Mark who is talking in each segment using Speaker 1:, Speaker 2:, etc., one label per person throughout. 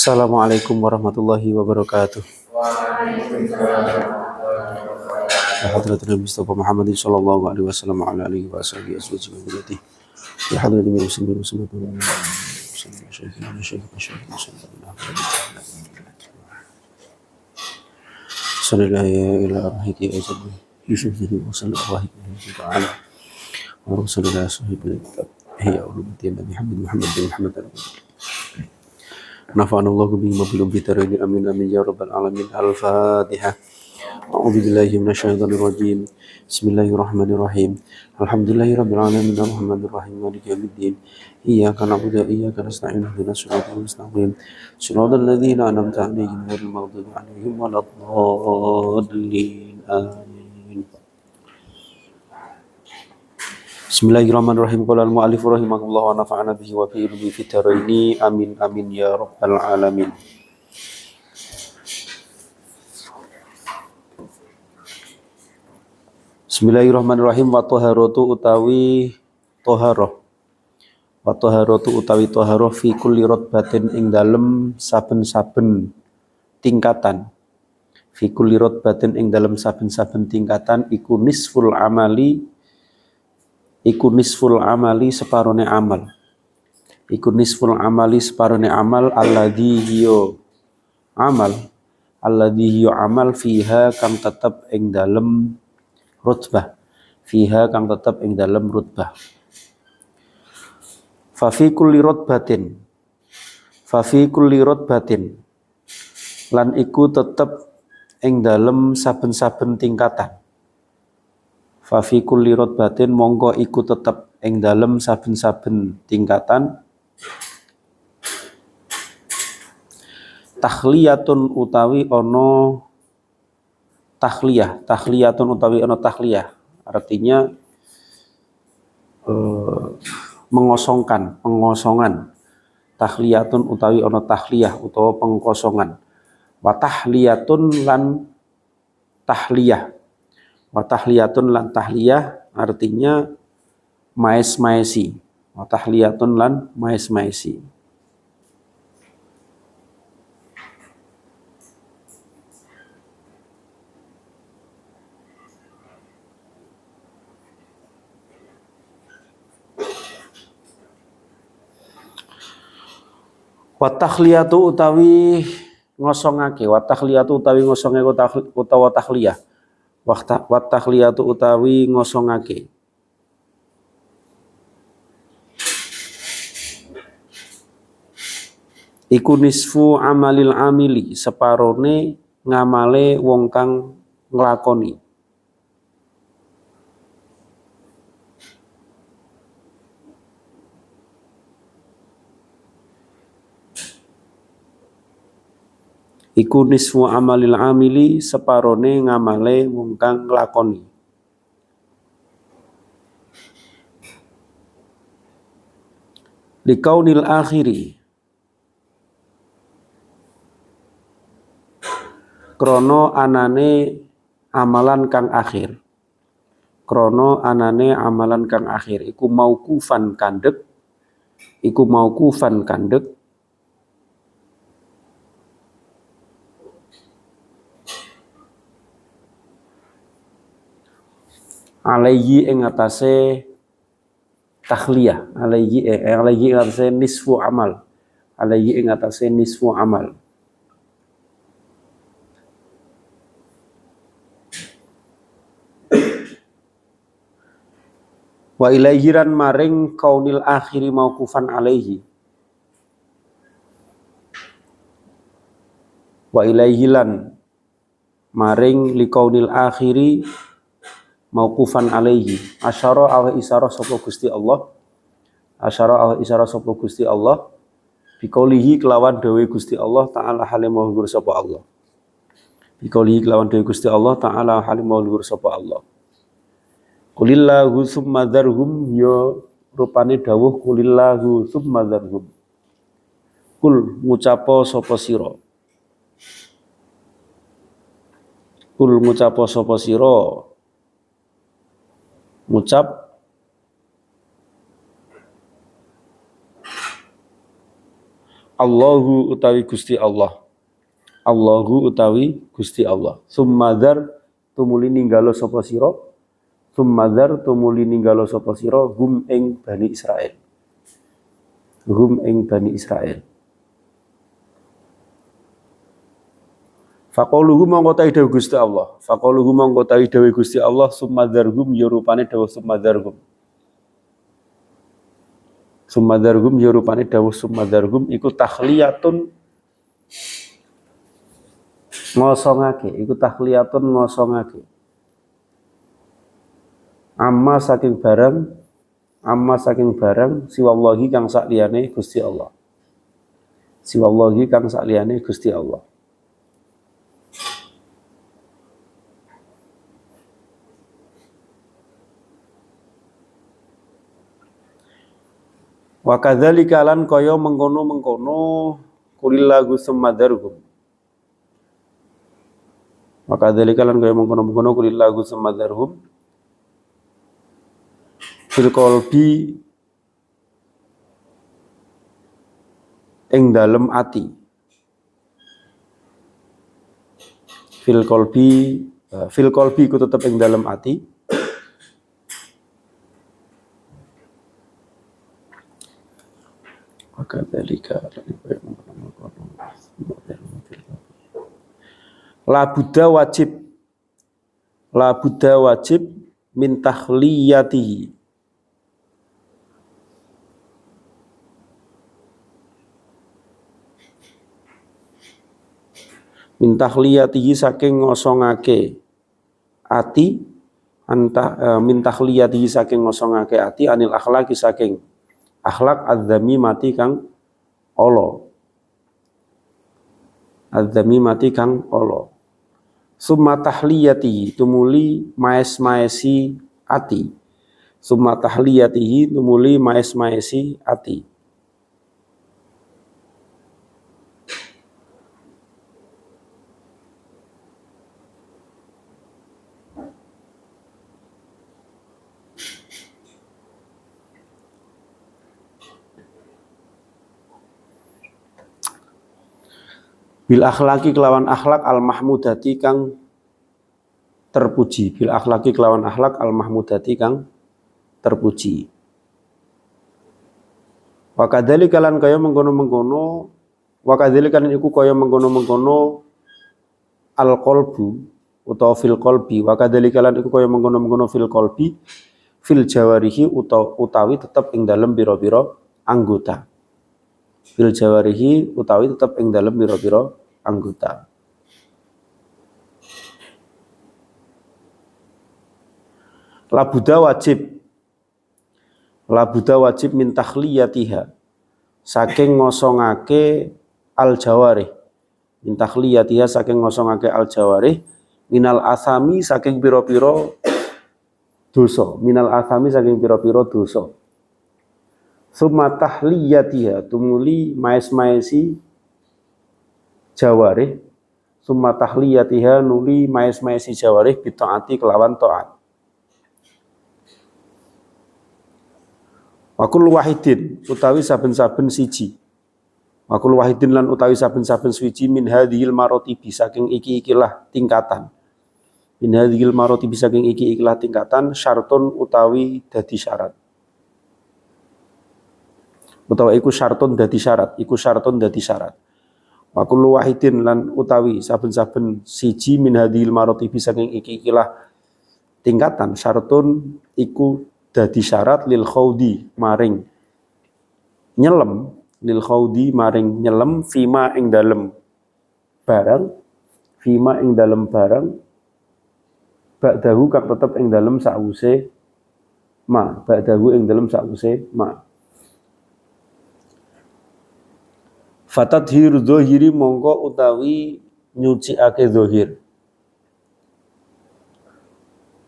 Speaker 1: Assalamualaikum warahmatullahi wabarakatuh. Ya hadratul Mustafa Muhammad sallallahu alaihi wasallam wa ala alihi wa sahbihi azwajihi wa dhurriyyatihi. Ya hadratul muslimin muslimin sallallahu ila arhiki azab Yusuf jadi sallallahu alaihi ta'ala wa rasulullah sahibul kitab ya ulumati Nabi Muhammad bin Muhammad nafa'ana Allah bihi wa bil bitaraini amin amin ya rabbal alamin. Al-Fatihah. A'udzu billahi minasyaitonir rajim. Bismillahirrahmanirrahim. Alhamdulillahirabbil alamin arrahmanir rahim maliki yaumiddin. Iyyaka na'budu wa iyyaka nasta'in ihdinas siratal mustaqim. Shiratal ladzina an'amta 'alaihim ghairil maghdubi 'alaihim waladdallin. Amin. Bismillahirrahmanirrahim. Qala al-mu'allif rahimahullah wa nafa'ana bihi wa bi ilmihi fid dharaini amin amin ya rabbal alamin. Bismillahirrahmanirrahim. Wa taharatu utawi taharah. Wa taharatu utawi taharah fi kulli rotbatin ing dalem saben-saben tingkatan. Fi kulli rotbatin ing dalem saben-saben tingkatan iku nisful amali separone amal. Iku nisful amali separone amal alladzi hiya amal fiha kang tetep ing dalem rutbah. Fiha kang tetep ing dalem rutbah. Fa fi kulli rutbatin lan iku tetep ing dalem saben-saben tingkatan. Fa fi kulli rutbatin mongko iku tetep ing dalem saben-saben tingkatan tahliyatun utawi ana tahliyah artinya pengosongan tahliyatun utawi ana tahliyah utawa pengkosongan wa tahliyatun lan tahliyah artinya maes-maesi. Wa tahliyatun lan maes-maesi. Wa tahliyatu utawi ngosongake, wa tahliyatu utawi ngosonge utawa tahliyah. Wa tahliyatu utawi ngosongake. Iku nisfu amalil amili separone ngamale wong kang nglakoni. Iku nisfu amalil amili separone ngamale wong kang nglakoni. Likaunil akhiri krono anane amalan kang akhir. Iku mauqufan kandhek alaihi ing atase tahliyah, alaihi ing atase nisfu amal. Wa ilaihi ran maring kaunil akhiri mauqufan alaihi. Wa ilaihi lan maring likaunil akhiri mauqufan alaihi. Asyara awa isarah sapa Gusti Allah. Biqaulihi kelawan dawe Gusti Allah taala halimah luhur sapa Allah. Qulillahu summa dzarhum ya rupane dawuh qulillahu summa dzarhum. Kul ngucapo sapa sira. Ngucap Allahu utawi Gusti Allah. Allahu utawi Gusti Allah. Summadzar tumuli ninggalo sapa sira. Summadzar tumuli ninggalo sapa sira hum ing Bani Israil. Hum ing Bani Israil. Faqaluhu mongko ta'i dawuh Gusti Allah. Faqaluhu mongko ta'i dawuh Gusti Allah summadzarhum ya rupane dawuh summadzarhum. Summadzarhum ya rupane dawuh summadzarhum iku takhliyatun ngosongake, iku takhliyatun ngosongake. Amma saking barang siwallahi kang sakliyane Gusti Allah. Siwallahi kang sakliyane Gusti Allah. Wa kadzalika lan kaya mengkono-mengkono kulillahu summadzaruhum. Wa kadzalika lan kaya mengkono-mengkono kulillahu summadzaruhum. Fil qalbi ing dalem ati. Fil qalbi ku tetep ing dalem ati. La budda wajib min takhliyatihi. Min takhliyatihi saking ngosongake ati min takhliyatihi saking ngosongake ati anil akhlaki saking akhlak adzami mati kang olo. Adzami mati kang olo. Summa tahliyatihi tumuli maes-maesi ati. Summa tahliyatihi tumuli maes-maesi ati. Bil akhlaki kelawan akhlak al mahmudati kang terpuji. Bil akhlaki kelawan akhlak al mahmudati kang terpuji. Wa kadzalika lan kaya mengkono-mengkono wa kadzalika lan iku kaya mengkono-mengkono al qalbu utawa fil qalbi. Wa kadzalika lan iku kaya mengkono-mengkono fil qalbi fil jawarihi utawi tetep ing dalem pira-pira anggota. Fil jawarihi utawi tetep ing dalem pira-pira anggota. Labuda wajib min takhliyatiha saking ngosongake al jawarih. Min takhliyatiha saking ngosongake al jawarih minal asami saking pira-pira dosa. Minal asami saking pira-pira dosa. Summa tahliyatiha tumuli maes-maesi jawarih. Summa tahliyatiha nuli maes-maesi jawarih bitaati kelawan taat. Wakul wahidin utawi saben-saben siji. Wakul wahidin lan utawi saben-saben siji min hadhil marotibi saking iki-ikilah tingkatan. Min hadhil marotibi saking iki-ikilah tingkatan syartun utawi dadi syarat. Utawa iku syartun dadi syarat. Wa kullu wahidin lan utawi saben-saben siji min hadhil marotibi saking iki-ikilah tingkatan syartun iku dadi syarat lil khaudi maring nyelem fima ing dalem barang ba'dahu kang tetep ing dalem sause ma. Fatadhir dzahiri mongko utawi nyuciake zahir.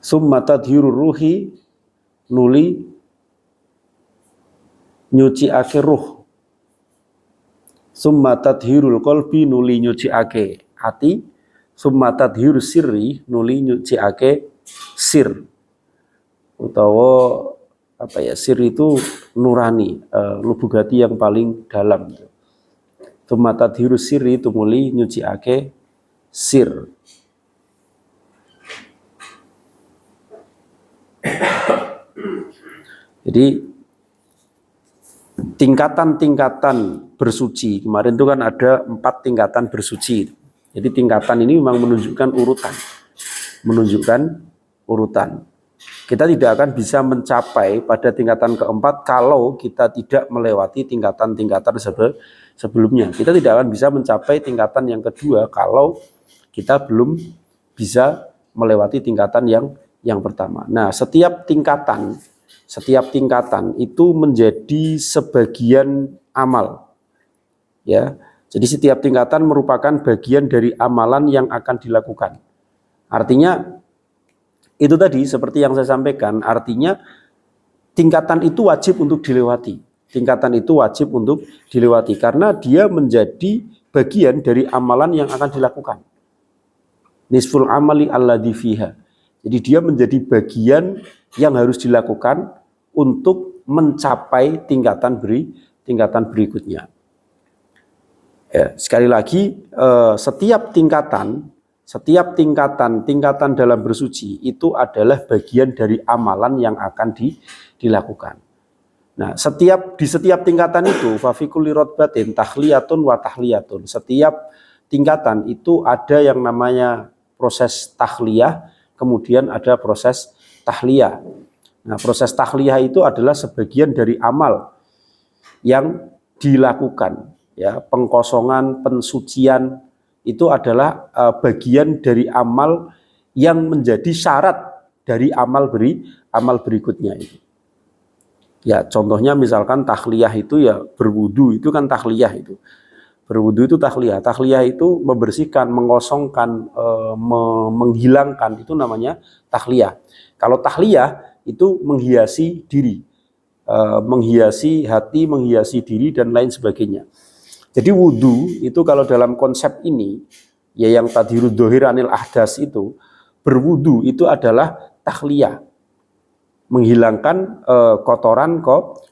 Speaker 1: Summa tadhirur ruhi nuli nyuciake ruh. Summa tadhirul qalbi nuli nyuciake ati. Summa tadhirus sirri nuli nyuciake sir. Utawa sir itu nurani, lubuk hati yang paling dalam. Tsumma tadhiru sirri tumuli nyuciake sir. Jadi tingkatan-tingkatan bersuci, kemarin itu kan ada 4 tingkatan bersuci. Jadi tingkatan ini memang menunjukkan urutan. Kita tidak akan bisa mencapai pada tingkatan keempat kalau kita tidak melewati tingkatan-tingkatan sebelumnya. Kita tidak akan bisa mencapai tingkatan yang kedua kalau kita belum bisa melewati tingkatan yang pertama. Nah, setiap tingkatan itu menjadi sebagian amal. Ya. Jadi setiap tingkatan merupakan bagian dari amalan yang akan dilakukan. Artinya itu tadi seperti yang saya sampaikan, artinya tingkatan itu wajib untuk dilewati. Tingkatan itu wajib untuk dilewati karena dia menjadi bagian dari amalan yang akan dilakukan. Nisful amali alladzi fiha. Jadi dia menjadi bagian yang harus dilakukan untuk mencapai tingkatan berikutnya. Ya, sekali lagi setiap tingkatan dalam bersuci itu adalah bagian dari amalan yang akan dilakukan. Nah, di setiap tingkatan itu fa fi kulli rotbatin tahliyatun wa tahliyatun. Setiap tingkatan itu ada yang namanya proses tahliyah, kemudian ada proses tahliyah. Nah, proses tahliyah itu adalah sebagian dari amal yang dilakukan, ya, pengkosongan, pensucian itu adalah bagian dari amal yang menjadi syarat dari amal berikutnya itu. Ya, contohnya misalkan tahliyah itu ya berwudu, itu kan tahliyah itu. Berwudu itu tahliyah. Tahliyah itu membersihkan, mengosongkan, menghilangkan, itu namanya tahliyah. Kalau tahliyah itu menghiasi diri, menghiasi hati, menghiasi diri dan lain sebagainya. Jadi wudu itu kalau dalam konsep ini, ya yang tadhirud dhohir anil ahdas itu, berwudu itu adalah tahliyah, menghilangkan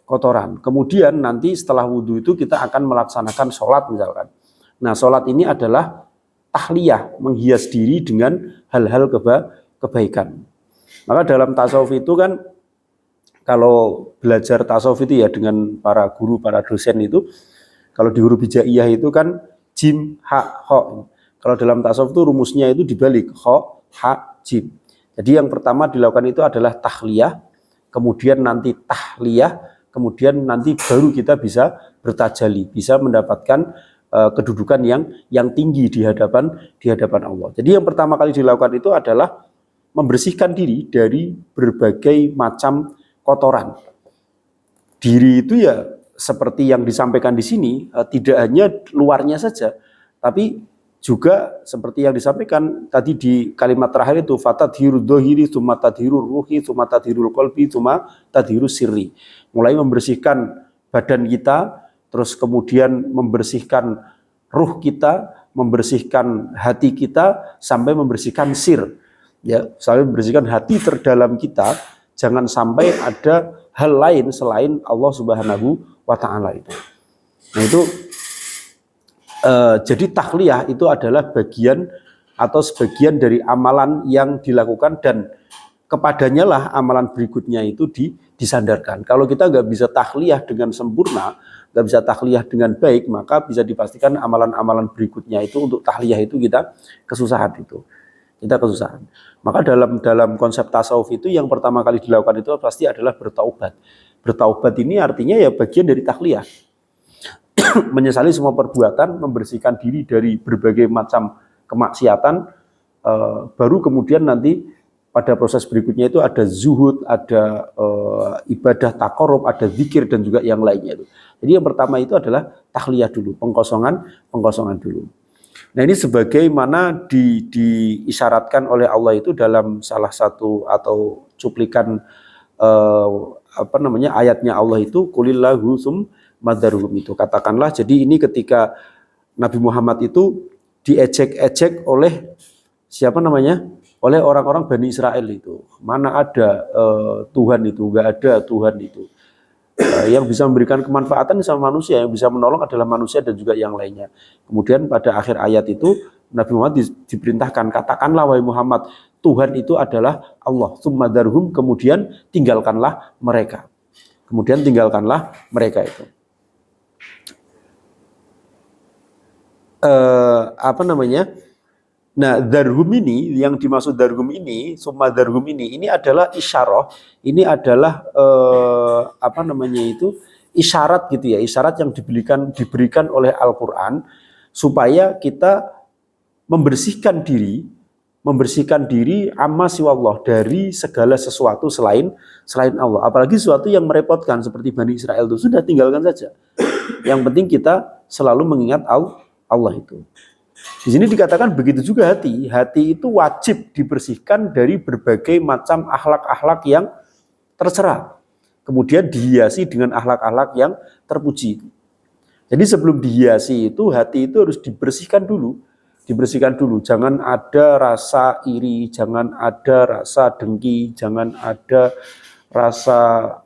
Speaker 1: kotoran. Kemudian nanti setelah wudu itu kita akan melaksanakan sholat misalkan. Nah, sholat ini adalah tahliyah, menghias diri dengan hal-hal kebaikan. Maka dalam tasawuf itu kan, kalau belajar tasawuf itu ya dengan para guru, para dosen itu, kalau di huruf hijaiyah itu kan jim, ha, ho. Kalau dalam tasawuf itu rumusnya itu dibalik, ho, ha, jim. Jadi yang pertama dilakukan itu adalah tahliyah, kemudian nanti tahliyah, kemudian nanti baru kita bisa bertajali, bisa mendapatkan kedudukan yang tinggi di hadapan Allah. Jadi yang pertama kali dilakukan itu adalah membersihkan diri dari berbagai macam kotoran. Diri itu ya seperti yang disampaikan di sini, tidak hanya luarnya saja, tapi juga seperti yang disampaikan tadi di kalimat terakhir itu, fatadhirud dhohiri, tsumma tadhirur ruhi, tsumma tadhirul qalbi, tsumma tadhirus sirri. Mulai membersihkan badan kita, terus kemudian membersihkan ruh kita, membersihkan hati kita, sampai membersihkan sir. Ya, sampai membersihkan hati terdalam kita, jangan sampai ada hal lain selain Allah Subhanahu wa ta'ala itu. Nah itu jadi tahliyah itu adalah bagian atau sebagian dari amalan yang dilakukan dan kepadanya lah amalan berikutnya itu disandarkan. Kalau kita nggak bisa tahliyah dengan sempurna, nggak bisa tahliyah dengan baik, maka bisa dipastikan amalan-amalan berikutnya itu untuk tahliyah itu kita kesusahan itu. Kita kesusahan. Maka dalam konsep tasawuf itu yang pertama kali dilakukan itu pasti adalah bertaubat. Bertaubat ini artinya ya bagian dari tahliyah. Menyesali semua perbuatan, membersihkan diri dari berbagai macam kemaksiatan, baru kemudian nanti pada proses berikutnya itu ada zuhud, ada ibadah taqarrub, ada zikir dan juga yang lainnya itu. Jadi yang pertama itu adalah tahliyah dulu, pengkosongan dulu. Nah ini sebagaimana diisyaratkan oleh Allah itu dalam salah satu atau cuplikan ayatnya Allah itu qulillahu madzaruhum itu. Katakanlah, jadi ini ketika Nabi Muhammad itu diejek-ejek oleh oleh orang-orang Bani Israel itu. Mana ada Tuhan itu, enggak ada Tuhan itu. Yang bisa memberikan kemanfaatan sama manusia, yang bisa menolong adalah manusia dan juga yang lainnya. Kemudian pada akhir ayat itu Nabi Muhammad diperintahkan, katakanlah wahai Muhammad, Tuhan itu adalah Allah. Tsumma darhum, kemudian tinggalkanlah mereka. Kemudian tinggalkanlah mereka itu. Nah, darhum ini, yang dimaksud darhum ini, summa darhum ini adalah isyarah, ini adalah isyarat gitu ya, isyarat yang diberikan oleh Al-Quran supaya kita membersihkan diri amma siwallah, dari segala sesuatu selain Allah. Apalagi sesuatu yang merepotkan seperti Bani Israel itu sudah tinggalkan saja. Yang penting kita selalu mengingat Allah itu. Di sini dikatakan begitu juga hati. Hati itu wajib dibersihkan dari berbagai macam akhlak-akhlak yang tercela. Kemudian dihiasi dengan akhlak-akhlak yang terpuji. Jadi sebelum dihiasi itu, hati itu harus dibersihkan dulu. Jangan ada rasa iri, jangan ada rasa dengki, jangan ada rasa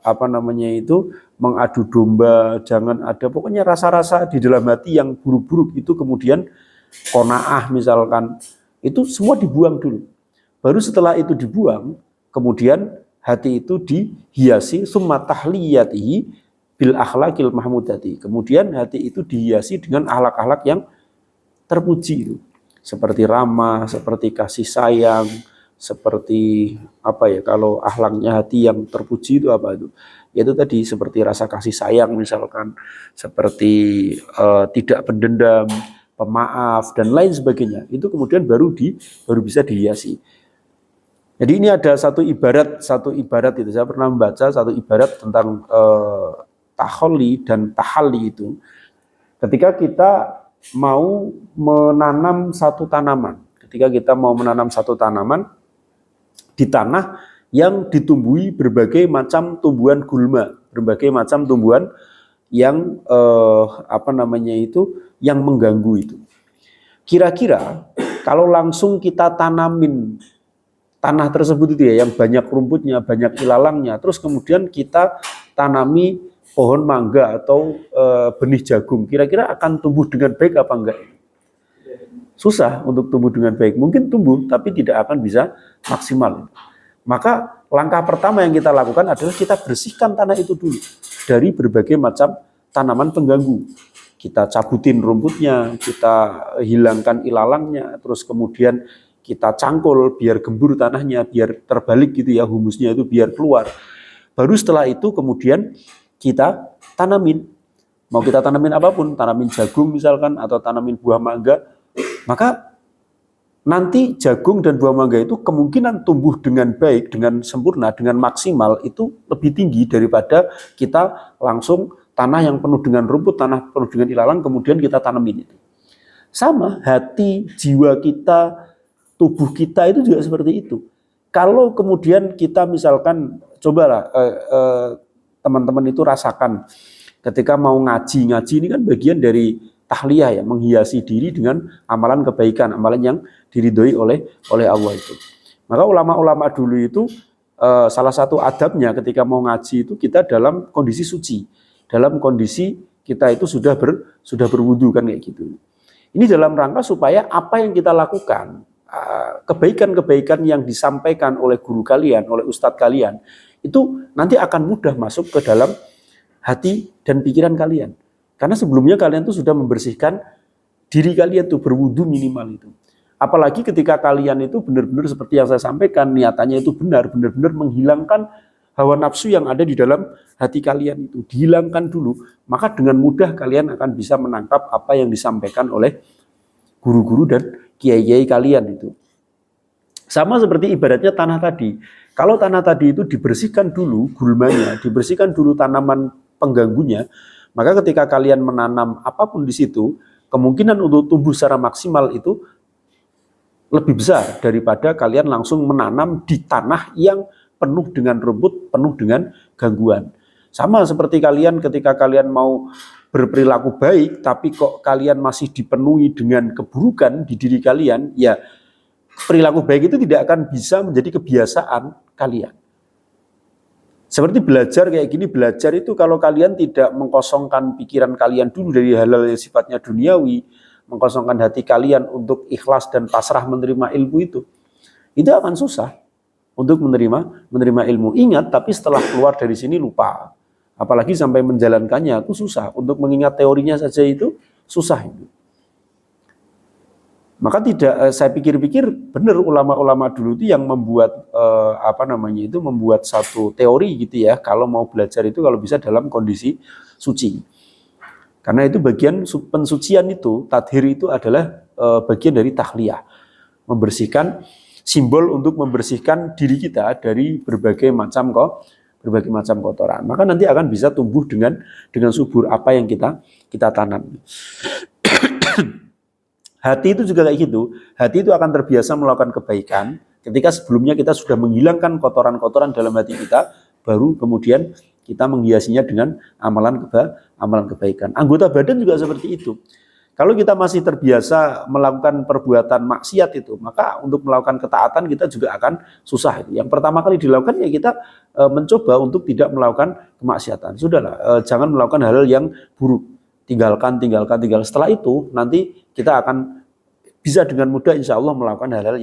Speaker 1: mengadu domba, jangan ada pokoknya rasa-rasa di dalam hati yang buruk-buruk itu kemudian qanaah misalkan, itu semua dibuang dulu. Baru setelah itu dibuang, kemudian hati itu dihiasi summa tahliyatihi bil akhlaqil mahmudati. Kemudian hati itu dihiasi dengan akhlak-akhlak yang terpuji itu. Seperti ramah, seperti kasih sayang, seperti kalau akhlaknya hati yang terpuji itu apa itu? Yaitu tadi seperti rasa kasih sayang misalkan, seperti tidak pendendam, pemaaf dan lain sebagainya. Itu kemudian baru bisa dihiasi. Jadi ini ada satu ibarat itu. Saya pernah membaca satu ibarat tentang taholli dan tahalli itu. Ketika kita mau menanam satu tanaman, di tanah yang ditumbuhi berbagai macam tumbuhan gulma, berbagai macam tumbuhan yang yang mengganggu itu. Kira-kira kalau langsung kita tanamin tanah tersebut itu ya, yang banyak rumputnya, banyak ilalangnya, terus kemudian kita tanami pohon mangga atau benih jagung, kira-kira akan tumbuh dengan baik apa enggak? Susah untuk tumbuh dengan baik. Mungkin tumbuh, tapi tidak akan bisa maksimal. Maka langkah pertama yang kita lakukan adalah kita bersihkan tanah itu dulu dari berbagai macam tanaman pengganggu. Kita cabutin rumputnya, kita hilangkan ilalangnya, terus kemudian kita cangkul biar gembur tanahnya, biar terbalik gitu ya, humusnya itu biar keluar. Baru setelah itu kemudian kita tanamin. Mau kita tanamin apapun, tanamin jagung misalkan atau tanamin buah mangga, maka nanti jagung dan buah mangga itu kemungkinan tumbuh dengan baik, dengan sempurna, dengan maksimal itu lebih tinggi daripada kita langsung tanah yang penuh dengan rumput, tanah penuh dengan ilalang, kemudian kita tanamin itu. Sama hati, jiwa kita, tubuh kita itu juga seperti itu. Kalau kemudian kita misalkan, cobalah teman-teman itu rasakan ketika mau ngaji ini kan bagian dari tahliyah ya, menghiasi diri dengan amalan kebaikan, amalan yang diridhoi oleh Allah itu. Maka ulama-ulama dulu itu salah satu adabnya ketika mau ngaji itu kita dalam kondisi suci, dalam kondisi kita itu sudah berwudu kan kayak gitu. Ini dalam rangka supaya apa yang kita lakukan, kebaikan-kebaikan yang disampaikan oleh guru kalian, oleh ustadz kalian, itu nanti akan mudah masuk ke dalam hati dan pikiran kalian. Karena sebelumnya kalian tuh sudah membersihkan diri kalian tuh, berwudu minimal itu. Apalagi ketika kalian itu benar-benar seperti yang saya sampaikan, niatannya itu benar-benar menghilangkan hawa nafsu yang ada di dalam hati kalian itu. Dihilangkan dulu, maka dengan mudah kalian akan bisa menangkap apa yang disampaikan oleh guru-guru dan kiai-kiai kalian itu. Sama seperti ibaratnya tanah tadi. Kalau tanah tadi itu dibersihkan dulu gulmanya, dibersihkan dulu tanaman pengganggunya, maka ketika kalian menanam apapun di situ, kemungkinan untuk tumbuh secara maksimal itu lebih besar daripada kalian langsung menanam di tanah yang penuh dengan rumput, penuh dengan gangguan. Sama seperti kalian ketika kalian mau berperilaku baik, tapi kok kalian masih dipenuhi dengan keburukan di diri kalian, ya perilaku baik itu tidak akan bisa menjadi kebiasaan kalian. Seperti belajar kayak gini, belajar itu kalau kalian tidak mengkosongkan pikiran kalian dulu dari hal-hal yang sifatnya duniawi, mengkosongkan hati kalian untuk ikhlas dan pasrah menerima ilmu itu akan susah untuk menerima ilmu. Ingat, tapi setelah keluar dari sini lupa. Apalagi sampai menjalankannya itu susah. Untuk mengingat teorinya saja itu susah itu. Maka saya pikir-pikir benar ulama-ulama dulu itu yang membuat membuat satu teori gitu ya, kalau mau belajar itu kalau bisa dalam kondisi suci. Karena itu bagian pensucian itu, tathir itu adalah bagian dari tahliyah. Membersihkan, simbol untuk membersihkan diri kita dari berbagai macam kotoran. Maka nanti akan bisa tumbuh dengan subur apa yang kita tanam. Hati itu juga kayak gitu. Hati itu akan terbiasa melakukan kebaikan. Ketika sebelumnya kita sudah menghilangkan kotoran-kotoran dalam hati kita, baru kemudian kita menghiasinya dengan amalan kebaikan. Anggota badan juga seperti itu. Kalau kita masih terbiasa melakukan perbuatan maksiat itu, maka untuk melakukan ketaatan kita juga akan susah. Yang pertama kali dilakukan ya kita mencoba untuk tidak melakukan kemaksiatan. Sudahlah, jangan melakukan hal-hal yang buruk. Tinggalkan. Setelah itu nanti kita akan bisa dengan mudah insya Allah melakukan hal-hal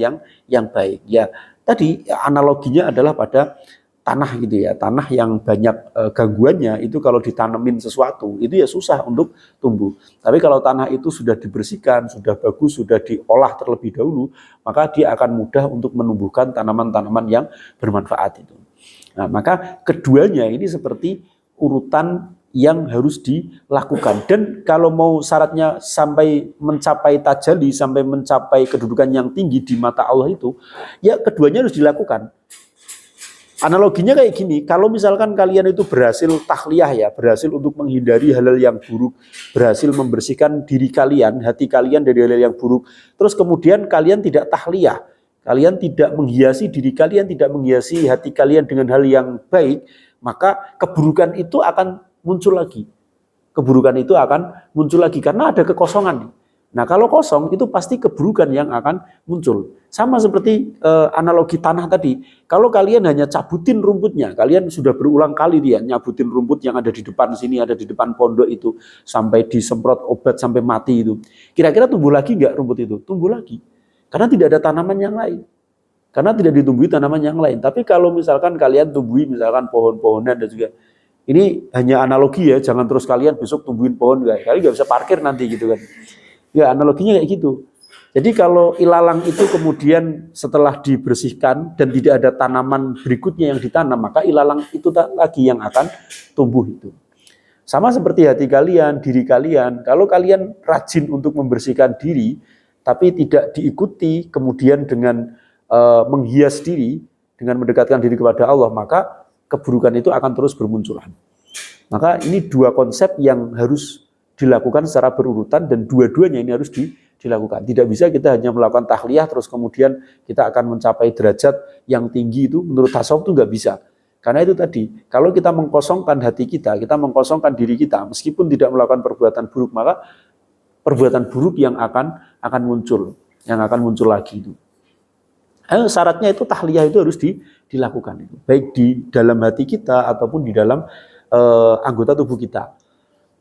Speaker 1: yang baik. Ya, tadi analoginya adalah pada tanah gitu ya, tanah yang banyak gangguannya itu kalau ditanemin sesuatu itu ya susah untuk tumbuh. Tapi kalau tanah itu sudah dibersihkan, sudah bagus, sudah diolah terlebih dahulu, maka dia akan mudah untuk menumbuhkan tanaman-tanaman yang bermanfaat itu. Nah, maka keduanya ini seperti urutan yang harus dilakukan. Dan kalau mau syaratnya sampai mencapai tajalli, sampai mencapai kedudukan yang tinggi di mata Allah itu, ya keduanya harus dilakukan. Analoginya kayak gini, kalau misalkan kalian itu berhasil tahliyah ya, berhasil untuk menghindari hal-hal yang buruk, berhasil membersihkan diri kalian, hati kalian dari hal-hal yang buruk, terus kemudian kalian tidak tahliyah, kalian tidak menghiasi diri kalian, tidak menghiasi hati kalian dengan hal yang baik, maka keburukan itu akan muncul lagi. Keburukan itu akan muncul lagi karena ada kekosongan. Nah, kalau kosong itu pasti keburukan yang akan muncul. Sama seperti analogi tanah tadi. Kalau kalian hanya cabutin rumputnya, kalian sudah berulang kali dia nyabutin rumput yang ada di depan sini, ada di depan pondok itu, sampai disemprot obat sampai mati itu. Kira-kira tumbuh lagi nggak rumput itu? Tumbuh lagi. Karena tidak ada tanaman yang lain. Karena tidak ditumbuhi tanaman yang lain. Tapi kalau misalkan kalian tumbuhi misalkan pohon-pohonan dan juga, ini hanya analogi ya, jangan terus kalian besok tumbuhin pohon, kalian nggak bisa parkir nanti gitu kan. Ya analoginya kayak gitu. Jadi kalau ilalang itu kemudian setelah dibersihkan dan tidak ada tanaman berikutnya yang ditanam, maka ilalang itu lagi yang akan tumbuh itu. Sama seperti hati kalian, diri kalian, kalau kalian rajin untuk membersihkan diri, tapi tidak diikuti kemudian dengan menghias diri, dengan mendekatkan diri kepada Allah, maka keburukan itu akan terus bermunculan. Maka ini dua konsep yang harus dilakukan secara berurutan dan dua-duanya ini harus dilakukan. Tidak bisa kita hanya melakukan tahliyah terus kemudian kita akan mencapai derajat yang tinggi itu menurut tasawuf itu nggak bisa. Karena itu tadi, kalau kita mengkosongkan hati kita mengkosongkan diri kita, meskipun tidak melakukan perbuatan buruk, maka perbuatan buruk yang akan muncul lagi itu. Syaratnya itu tahliyah itu harus dilakukan itu, baik di dalam hati kita ataupun di dalam anggota tubuh kita.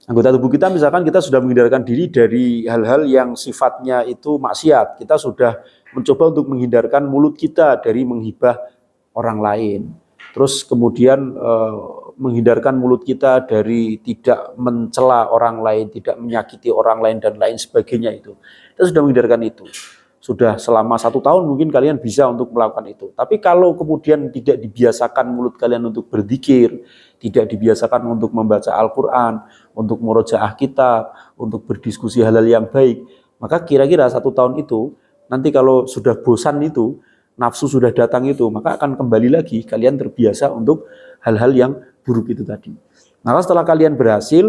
Speaker 1: Anggota tubuh kita misalkan kita sudah menghindarkan diri dari hal-hal yang sifatnya itu maksiat. Kita sudah mencoba untuk menghindarkan mulut kita dari menghibah orang lain. Terus kemudian menghindarkan mulut kita dari tidak mencela orang lain, tidak menyakiti orang lain dan lain sebagainya itu. Kita sudah menghindarkan itu. Sudah selama 1 tahun mungkin kalian bisa untuk melakukan itu. Tapi kalau kemudian tidak dibiasakan mulut kalian untuk berzikir, tidak dibiasakan untuk membaca Al-Quran, untuk murojaah kitab, untuk berdiskusi hal-hal yang baik, maka kira-kira 1 tahun itu, nanti kalau sudah bosan itu, nafsu sudah datang itu, maka akan kembali lagi kalian terbiasa untuk hal-hal yang buruk itu tadi. Maka setelah kalian berhasil,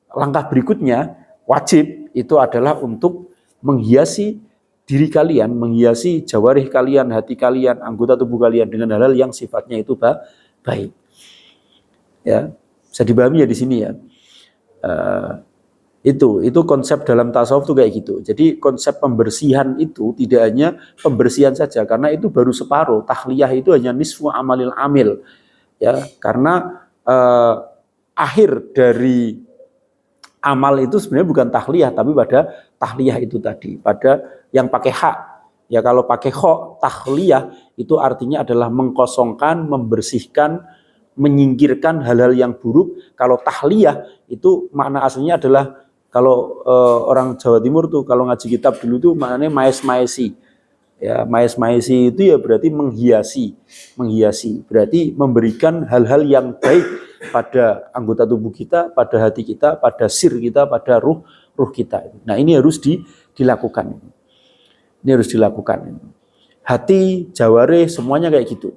Speaker 1: langkah berikutnya wajib itu adalah untuk menghiasi diri kalian, menghiasi jawarih kalian, hati kalian, anggota tubuh kalian dengan hal-hal yang sifatnya itu baik. Ya, bisa dipahami ya di sini ya. Itu konsep dalam tasawuf tuh kayak gitu. Jadi konsep pembersihan itu tidak hanya pembersihan saja, karena itu baru separuh. Tahliyah itu hanya nisfu amalil amil. ya, karena akhir dari amal itu sebenarnya bukan tahliyah, tapi pada tahliyah itu tadi, pada yang pakai hak. Ya kalau pakai kho, tahliyah itu artinya adalah mengkosongkan, membersihkan, menyingkirkan hal-hal yang buruk. Kalau tahliyah itu makna aslinya adalah, kalau orang Jawa Timur tuh kalau ngaji kitab dulu tuh maknanya maes-maesi. Ya, maes-maesi itu ya berarti menghiasi, berarti memberikan hal-hal yang baik pada anggota tubuh kita, pada hati kita, pada sir kita, pada ruh kita. Nah, ini harus dilakukan. Ini harus dilakukan. Hati, jawareh, semuanya kayak gitu.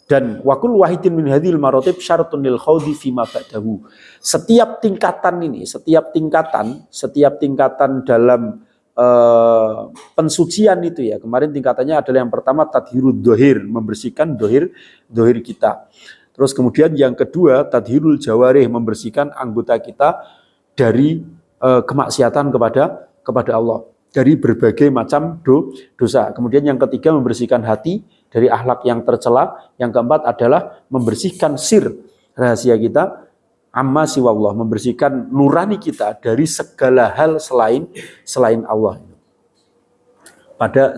Speaker 1: Dan wakul wahidin min hadhil maratib syaratun lil khawdi fima ba'dahu. Setiap tingkatan dalam pensucian itu ya. Kemarin tingkatannya adalah yang pertama tadhirud dohir, membersihkan dohir kita. Terus kemudian yang kedua tadhirul jawarih, membersihkan anggota kita dari kemaksiatan kepada Allah, dari berbagai macam dosa. Kemudian yang ketiga membersihkan hati dari akhlak yang tercela. Yang keempat adalah membersihkan sir, rahasia kita, amma siwallah, membersihkan nurani kita dari segala hal selain Allah.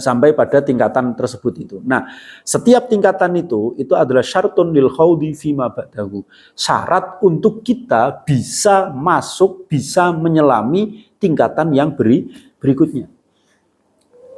Speaker 1: Sampai pada tingkatan tersebut itu. Nah, setiap tingkatan itu adalah syartun lil khawdi fima ba'dahu. Syarat untuk kita bisa masuk, bisa menyelami tingkatan yang berikutnya.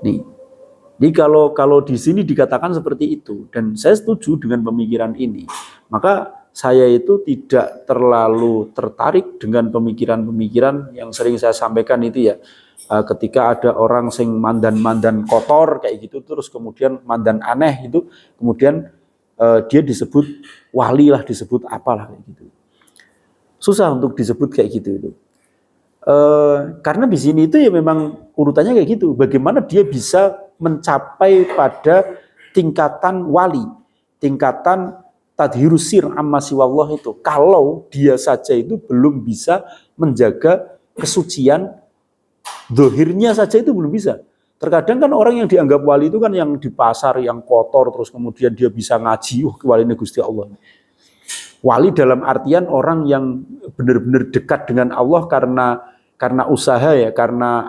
Speaker 1: Jadi kalau di sini dikatakan seperti itu, dan saya setuju dengan pemikiran ini, maka saya itu tidak terlalu tertarik dengan pemikiran-pemikiran yang sering saya sampaikan itu ya. Ketika ada orang sing mandan-mandan kotor kayak gitu, terus kemudian mandan aneh itu, kemudian dia disebut wali lah, disebut apalah kayak gitu. Susah untuk disebut kayak gitu itu. Karena di sini itu ya memang urutannya kayak gitu. Bagaimana dia bisa mencapai pada tingkatan wali, tingkatan tadhirus sir amma siwallah itu, kalau dia saja itu belum bisa menjaga kesucian dohirnya saja, itu belum bisa. Terkadang kan orang yang dianggap wali itu kan yang di pasar, yang kotor, terus kemudian dia bisa ngaji, walinya Gusti Allah. Wali dalam artian orang yang benar-benar dekat dengan Allah karena usaha ya, karena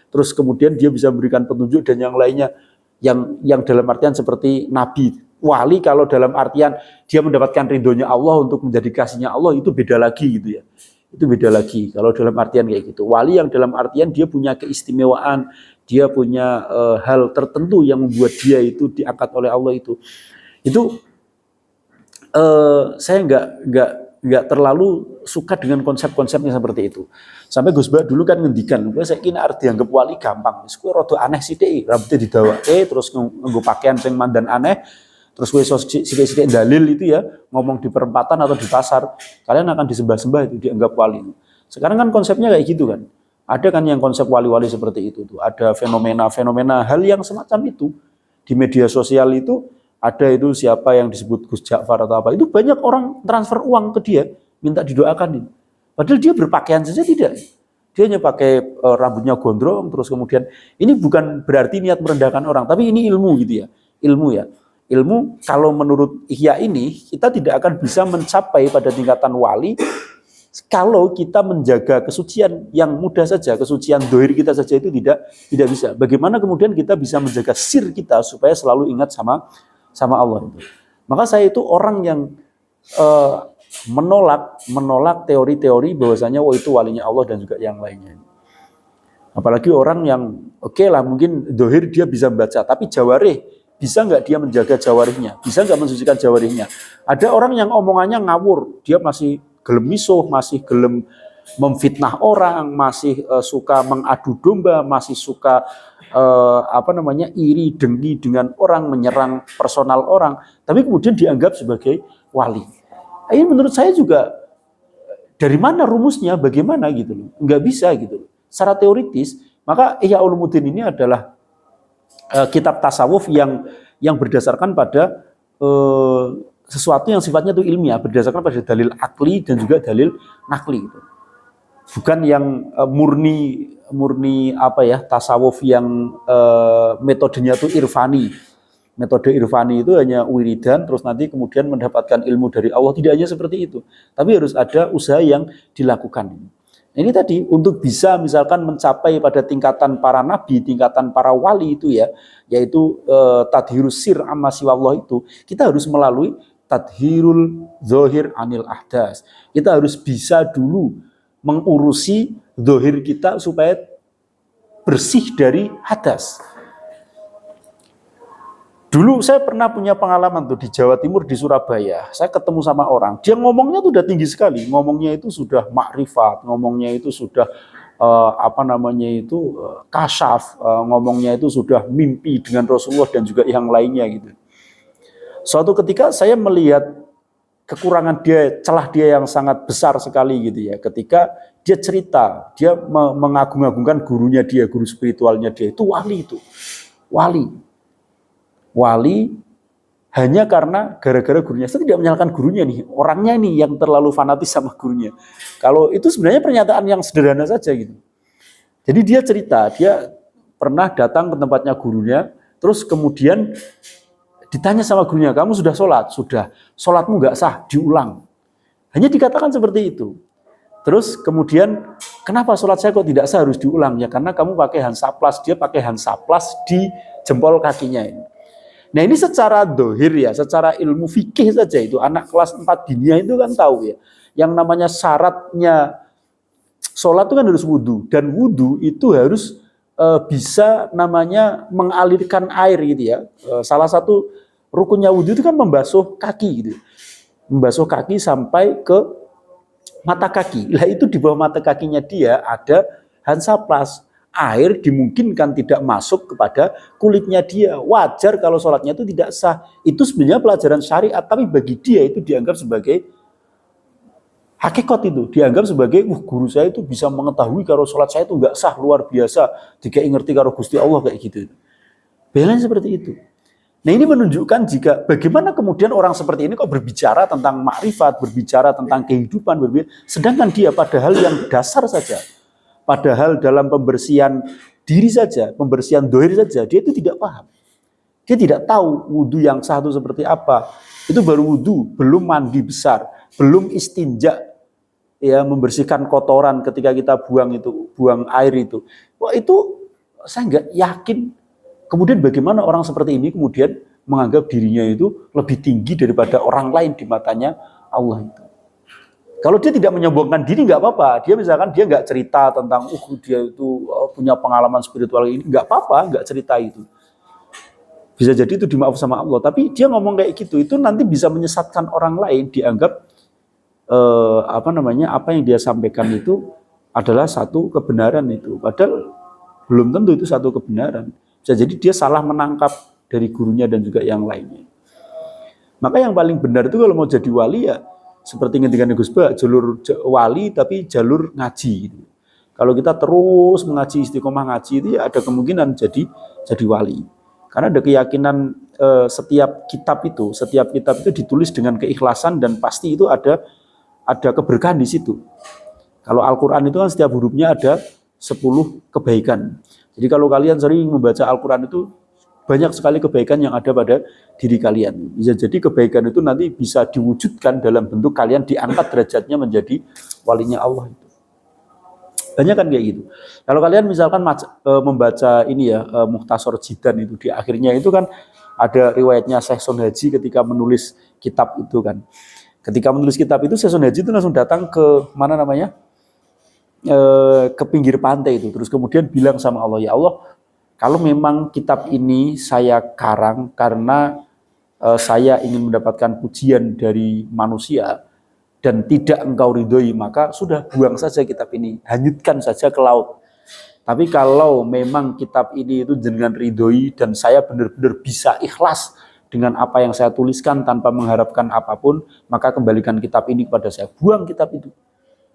Speaker 1: terus kemudian dia bisa memberikan petunjuk dan yang lainnya, yang dalam artian seperti nabi. Wali kalau dalam artian dia mendapatkan ridhonya Allah untuk menjadi kasihnya Allah, itu beda lagi gitu ya. Itu beda lagi kalau dalam artian kayak gitu. Wali yang dalam artian dia punya keistimewaan, dia punya hal tertentu yang membuat dia itu diangkat oleh Allah itu. Saya nggak terlalu suka dengan konsep-konsepnya seperti itu. Sampai Gus Bah dulu kan ngendikan, saya kira arti dianggap wali gampang. Gue rada aneh sithik, rambutnya didawake, terus nganggo pakaian sing mandan aneh, terus gue sithik-sithik dalil itu ya, ngomong di perempatan atau di pasar, kalian akan disembah-sembah, itu dianggap wali. Sekarang kan konsepnya kayak gitu kan. Ada kan yang konsep wali-wali seperti itu tuh. Ada fenomena hal yang semacam itu di media sosial itu. Ada itu siapa yang disebut Gus Ja'far atau apa, itu banyak orang transfer uang ke dia, minta didoakan. Padahal dia berpakaian saja tidak. Dia hanya pakai rambutnya gondrong, terus kemudian, ini bukan berarti niat merendahkan orang, tapi ini ilmu gitu ya. Ilmu kalau menurut Ihya ini, kita tidak akan bisa mencapai pada tingkatan wali, kalau kita menjaga kesucian yang mudah saja, kesucian dohir kita saja itu tidak bisa. Bagaimana kemudian kita bisa menjaga sir kita supaya selalu ingat sama Allah itu. Maka saya itu orang yang menolak teori-teori bahwasanya itu walinya Allah dan juga yang lainnya. Apalagi orang yang oke lah mungkin dohir dia bisa membaca, tapi jawarih bisa nggak dia menjaga jawarihnya? Bisa nggak mensucikan jawarihnya? Ada orang yang omongannya ngawur, dia masih gelem misuh, masih gelem memfitnah orang, masih suka mengadu domba, masih suka iri dengki dengan orang, menyerang personal orang, tapi kemudian dianggap sebagai wali. Ini menurut saya juga dari mana rumusnya, bagaimana gitu loh, nggak bisa gitu loh. Secara teoritis, maka Ihya Ulumuddin ini adalah kitab tasawuf yang berdasarkan pada sesuatu yang sifatnya itu ilmiah, berdasarkan pada dalil akli dan juga dalil nakli gitu. Bukan yang murni tasawuf yang metodenya itu irfani,
Speaker 2: metode irfani itu hanya wiridan, terus nanti kemudian mendapatkan ilmu dari Allah. Tidak hanya seperti itu, tapi harus ada usaha yang dilakukan. Ini tadi untuk bisa misalkan mencapai pada tingkatan para nabi, tingkatan para wali itu ya, yaitu tadhirus sir amma siwallah itu, kita harus melalui tadhirul zohir anil ahdas. Kita harus bisa dulu mengurusi zohir kita supaya bersih dari hadas. Dulu saya pernah punya pengalaman tuh di Jawa Timur, di Surabaya. Saya ketemu sama orang, dia ngomongnya tuh udah tinggi sekali. Ngomongnya itu sudah makrifat, ngomongnya itu sudah kasyaf, ngomongnya itu sudah mimpi dengan Rasulullah dan juga yang lainnya gitu. Suatu ketika saya melihat kekurangan dia, celah dia yang sangat besar sekali gitu ya. Ketika dia cerita, dia mengagung-agungkan gurunya dia, guru spiritualnya dia, itu wali itu. Wali hanya karena gara-gara gurunya. Saya tidak menyalahkan gurunya nih, orangnya nih yang terlalu fanatis sama gurunya. Kalau itu sebenarnya pernyataan yang sederhana saja gitu. Jadi dia cerita, dia pernah datang ke tempatnya gurunya, terus kemudian ditanya sama gurunya, kamu sudah sholat? Sudah. Sholatmu nggak sah, diulang. Hanya dikatakan seperti itu. Terus kemudian, kenapa sholat saya kok tidak sah harus diulang? Ya karena kamu pakai hansaplas, dia pakai hansaplas di jempol kakinya ini. Nah ini secara dohir ya, secara ilmu fikih saja itu, anak kelas 4 dinia itu kan tahu ya. Yang namanya syaratnya sholat itu kan harus wudhu. Dan wudhu itu harus bisa namanya mengalirkan air gitu ya. Salah satu rukunnya wudhu itu kan membasuh kaki gitu. Membasuh kaki sampai ke mata kaki. Lah itu di bawah mata kakinya dia ada hansaplas. Air dimungkinkan tidak masuk kepada kulitnya dia. Wajar kalau sholatnya itu tidak sah. Itu sebenarnya pelajaran syariat, tapi bagi dia itu dianggap sebagai hakikat itu. Dianggap sebagai, guru saya itu bisa mengetahui kalau sholat saya itu nggak sah, luar biasa. Jika ngerti kalau Gusti Allah kayak gitu. Belanya seperti itu. Nah ini menunjukkan jika bagaimana kemudian orang seperti ini kok berbicara tentang makrifat, berbicara tentang kehidupan, sedangkan dia padahal yang dasar saja. Padahal dalam pembersihan diri saja, pembersihan dohir saja, dia itu tidak paham. Dia tidak tahu wudhu yang sah itu seperti apa. Itu baru wudhu, belum mandi besar, belum istinja, ya membersihkan kotoran ketika kita buang air itu. Wah itu saya nggak yakin. Kemudian bagaimana orang seperti ini kemudian menganggap dirinya itu lebih tinggi daripada orang lain di matanya Allah itu. Kalau dia tidak menyombongkan diri nggak apa-apa. Dia misalkan dia nggak cerita tentang dia itu punya pengalaman spiritual ini, nggak apa-apa, nggak cerita itu. Bisa jadi itu dimaaf sama Allah. Tapi dia ngomong kayak gitu, itu nanti bisa menyesatkan orang lain, dianggap apa yang dia sampaikan itu adalah satu kebenaran itu. Padahal belum tentu itu satu kebenaran. Bisa jadi dia salah menangkap dari gurunya dan juga yang lainnya. Maka yang paling benar itu kalau mau jadi wali ya seperti ngendikan Gus Ba, jalur wali tapi jalur ngaji gitu. Kalau kita terus mengaji, istiqomah ngaji itu ya ada kemungkinan jadi wali. Karena ada keyakinan setiap kitab itu ditulis dengan keikhlasan dan pasti itu ada keberkahan di situ. Kalau Al-Qur'an itu kan setiap hurufnya ada 10 kebaikan. Jadi kalau kalian sering membaca Al-Qur'an itu banyak sekali kebaikan yang ada pada diri kalian. Bisa jadi kebaikan itu nanti bisa diwujudkan dalam bentuk kalian diangkat derajatnya menjadi walinya Allah itu. Banyak kan kayak gitu. Kalau kalian misalkan membaca ini ya Mukhtasar Jidan itu di akhirnya itu kan ada riwayatnya Syekh Sun Haji ketika menulis kitab itu kan. Ketika menulis kitab itu Syekh Sun Haji itu langsung datang ke mana namanya? Ke pinggir pantai itu. Terus kemudian bilang sama Allah, ya Allah, kalau memang kitab ini saya karang karena saya ingin mendapatkan pujian dari manusia dan tidak engkau ridhoi, maka sudah buang saja kitab ini, hanyutkan saja ke laut. Tapi kalau memang kitab ini itu jenengan ridhoi dan saya benar-benar bisa ikhlas dengan apa yang saya tuliskan tanpa mengharapkan apapun, maka kembalikan kitab ini kepada saya. Buang kitab itu.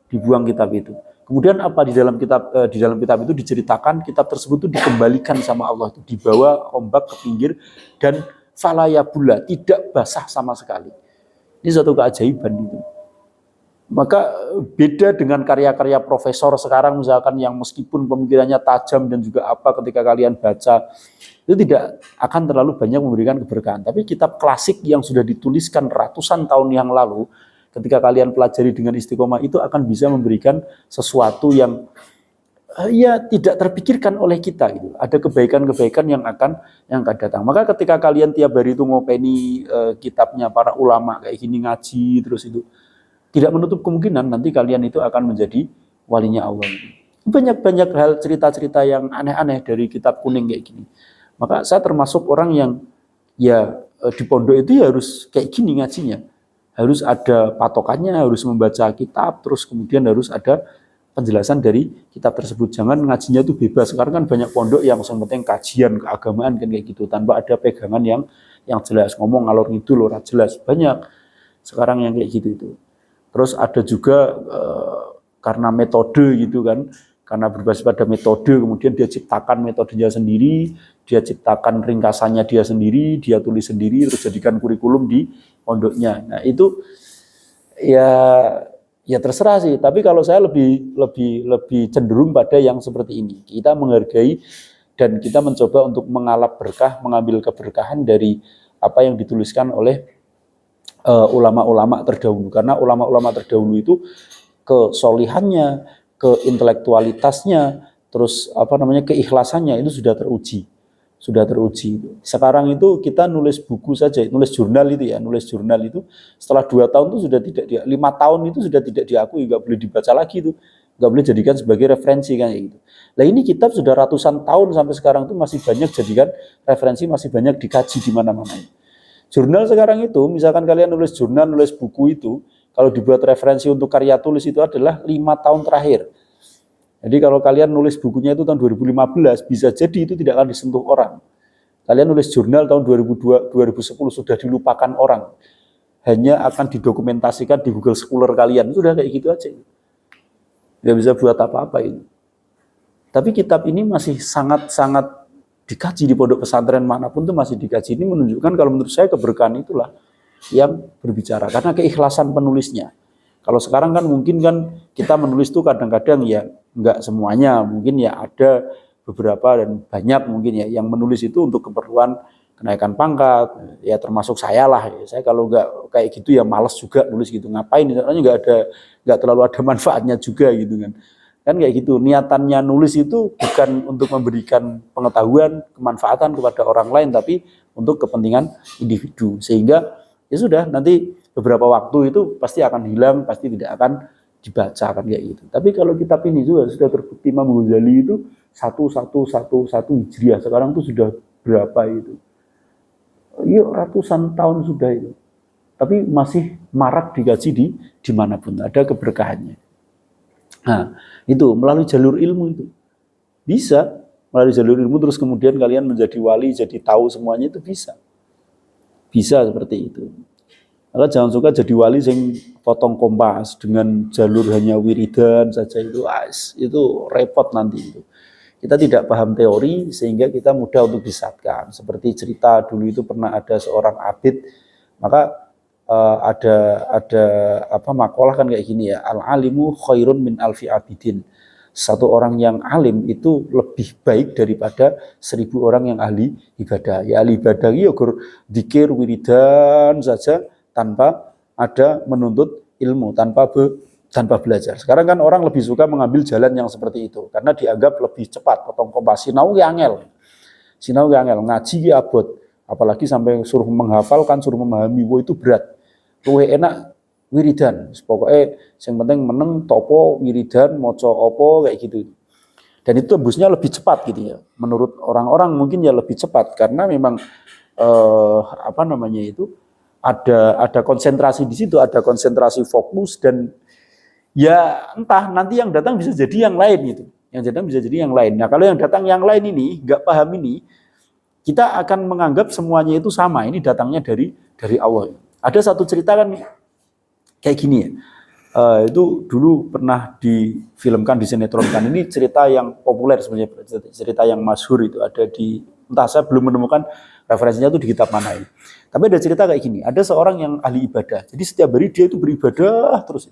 Speaker 2: Dibuang kitab itu. Kemudian apa di dalam kitab itu diceritakan kitab tersebut itu dikembalikan sama Allah itu, dibawa ombak ke pinggir dan falayabula, tidak basah sama sekali. Ini suatu keajaiban itu. Maka beda dengan karya-karya profesor sekarang misalkan yang meskipun pemikirannya tajam dan juga apa ketika kalian baca itu tidak akan terlalu banyak memberikan keberkahan. Tapi kitab klasik yang sudah dituliskan ratusan tahun yang lalu ketika kalian pelajari dengan istiqomah itu akan bisa memberikan sesuatu yang ya tidak terpikirkan oleh kita gitu. Ada kebaikan-kebaikan yang akan datang. Maka ketika kalian tiap hari itu ngopeni kitabnya para ulama kayak gini ngaji terus itu tidak menutup kemungkinan nanti kalian itu akan menjadi walinya Allah. Banyak-banyak hal cerita-cerita yang aneh-aneh dari kitab kuning kayak gini. Maka saya termasuk orang yang ya di pondok itu ya harus kayak gini ngajinya. Harus ada patokannya, harus membaca kitab, terus kemudian harus ada penjelasan dari kitab tersebut. Jangan ngajinya itu bebas. Sekarang kan banyak pondok yang penting kajian keagamaan kan kayak gitu tanpa ada pegangan yang jelas. Ngomong ngalor ngidul ora jelas. Banyak sekarang yang kayak gitu itu. Terus ada juga karena metode gitu kan, karena berbasis pada metode, kemudian dia ciptakan metodenya sendiri, dia ciptakan ringkasannya dia sendiri, dia tulis sendiri, terus jadikan kurikulum di pondoknya. Nah itu ya terserah sih. Tapi kalau saya lebih cenderung pada yang seperti ini. Kita menghargai dan kita mencoba untuk mengalap berkah, mengambil keberkahan dari apa yang dituliskan oleh ulama-ulama terdahulu, karena ulama-ulama terdahulu itu kesolihannya, keintelektualitasnya, terus keikhlasannya itu sudah teruji. Sekarang itu kita nulis buku saja, nulis jurnal itu setelah 2 tahun itu sudah tidak 5 tahun itu sudah tidak diakui, nggak boleh dibaca lagi itu, nggak boleh jadikan sebagai referensi kan gitu. Nah ini kitab sudah ratusan tahun sampai sekarang itu masih banyak jadikan referensi, masih banyak dikaji di mana-mana. Jurnal sekarang itu, misalkan kalian nulis jurnal, nulis buku itu, kalau dibuat referensi untuk karya tulis itu adalah 5 tahun terakhir. Jadi kalau kalian nulis bukunya itu tahun 2015, bisa jadi itu tidak akan disentuh orang. Kalian nulis jurnal tahun 2010 sudah dilupakan orang. Hanya akan didokumentasikan di Google Scholar kalian, sudah kayak gitu aja. Nggak bisa buat apa-apa ini. Tapi kitab ini masih sangat-sangat dikaji di pondok pesantren manapun itu masih dikaji. Ini menunjukkan kalau menurut saya keberkahan itulah yang berbicara karena keikhlasan penulisnya. Kalau sekarang kan mungkin kan kita menulis tuh kadang-kadang ya enggak semuanya, mungkin ya ada beberapa dan banyak mungkin ya yang menulis itu untuk keperluan kenaikan pangkat, ya termasuk saya lah. Saya kalau enggak kayak gitu ya malas juga nulis gitu, ngapain? Soalnya enggak terlalu ada manfaatnya juga gitu kan. Kan kayak gitu, niatannya nulis itu bukan untuk memberikan pengetahuan, kemanfaatan kepada orang lain, tapi untuk kepentingan individu. Sehingga ya sudah, nanti beberapa waktu itu pasti akan hilang, pasti tidak akan dibaca kan kayak gitu. Tapi kalau kitab ini juga sudah terbukti Imam Ghazali itu 1111 Hijriah, sekarang itu sudah berapa itu? Iya ratusan tahun sudah itu. Tapi masih marak dikaji di manapun, ada keberkahannya. Nah, itu melalui jalur ilmu itu. Bisa melalui jalur ilmu terus kemudian kalian menjadi wali, jadi tahu semuanya itu bisa. Bisa seperti itu. Maka jangan suka jadi wali yang potong kompas dengan jalur hanya wiridan saja itu repot nanti itu. Kita tidak paham teori sehingga kita mudah untuk disesatkan. Seperti cerita dulu itu pernah ada seorang abid, maka ada makalah kan kayak gini ya, al-alimu khairun min alfi abidin. Satu orang yang alim itu lebih baik daripada 1000 orang yang ahli ibadah. Ya ahli ibadah ya dzikir wiridan saja tanpa ada menuntut ilmu, tanpa belajar. Sekarang kan orang lebih suka mengambil jalan yang seperti itu karena dianggap lebih cepat, potong kompas. Sinau ki angel, ngaji ki abot. Apalagi sampai suruh menghafalkan, suruh memahami, itu berat. Luwih enak wiridan. Pokoknya yang penting meneng topo wiridan, moco opo kayak gitu. Dan itu tembusnya lebih cepat gitu ya. Menurut orang-orang mungkin ya lebih cepat karena memang ada konsentrasi di situ, ada konsentrasi fokus dan ya entah nanti yang datang bisa jadi yang lain gitu. Yang datang bisa jadi yang lain. Nah, kalau yang datang yang lain ini nggak paham ini, kita akan menganggap semuanya itu sama. Ini datangnya dari Allah. Ada satu cerita kan kayak gini ya. Itu dulu pernah difilmkan, disinetronkan. Ini cerita yang populer sebenarnya, cerita yang masyhur itu ada di, entah saya belum menemukan referensinya itu di kitab mana ini. Tapi ada cerita kayak gini. Ada seorang yang ahli ibadah. Jadi setiap hari dia itu beribadah terus.